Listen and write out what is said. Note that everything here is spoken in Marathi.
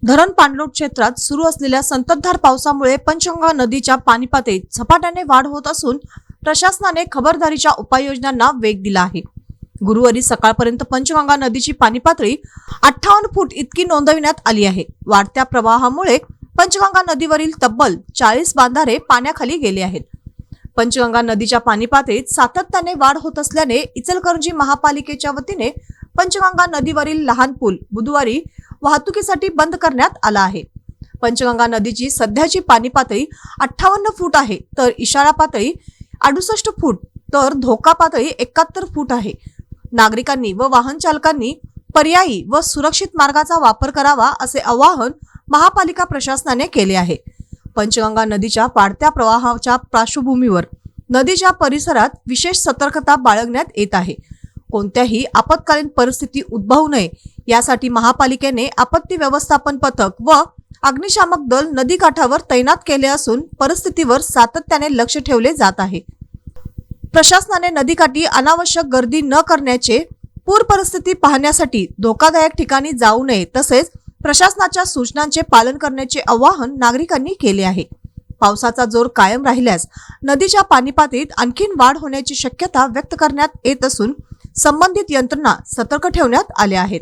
धरण पाणलोट क्षेत्रात सुरू असलेल्या संततधार पावसामुळे पंचगंगा नदीच्या पाणी पातळीत झपाट्याने वाढ होत असून प्रशासनाने खबरदारीच्या उपाययोजनांना वेग दिला आहे। गुरुवारी सकाळपर्यंत पंचगंगा नदीची पाणी पातळी 58 फूट इतकी नोंदविण्यात आली आहे। वाढत्या प्रवाहामुळे पंचगंगा नदीवरील तब्बल 40 बांधारे पाण्याखाली गेले आहेत। पंचगंगा नदीच्या पाणी पातळीत सातत्याने वाढ होत असल्याने इचलकरंजी महापालिकेच्या वतीने पंचगंगा नदीवरील लहान पूल बुधवारी वाहतुकीसाठी बंद करण्यात आला आहे। पंचगंगा नदीची सध्याची पाणी पातळी 58 फूट आहे, तर इशारा पातळी 68 फूट, तर धोका पातळी 71 फूट आहे। नागरिकांनी व वाहन चालकांनी पर्यायी व सुरक्षित मार्गाचा वापर करावा असे आवाहन महापालिका प्रशासनाने केले आहे। पंचगंगा नदीच्या वाढत्या प्रवाहाच्या पार्श्वभूमीवर नदीच्या परिसरात विशेष सतर्कता बाळगण्यात येत आहे। कोणत्याही आपत्कालीन परिस्थिती उद्भवू नये यासाठी महापालिकेने आपत्ती व्यवस्थापन पथक व अग्निशामक दल नदीकाठावर तैनात केले असून परिस्थितीवर सातत्याने लक्ष ठेवले जात आहे। प्रशासनाने नदीकाठी अनावश्यक गर्दी न करण्याचे, पूर परिस्थिती पाहण्यासाठी धोकादायक ठिकाणी जाऊ नये तसेच प्रशासनाच्या सूचनांचे पालन करण्याचे आवाहन नागरिकांनी केले आहे। पावसाचा जोर कायम राहिल्यास नदीच्या पाणी पातळीत आणखीन वाढ होण्याची शक्यता व्यक्त करण्यात येत असून संबंधित यंत्रणा सतर्क ठेवण्यात आल्या आहेत।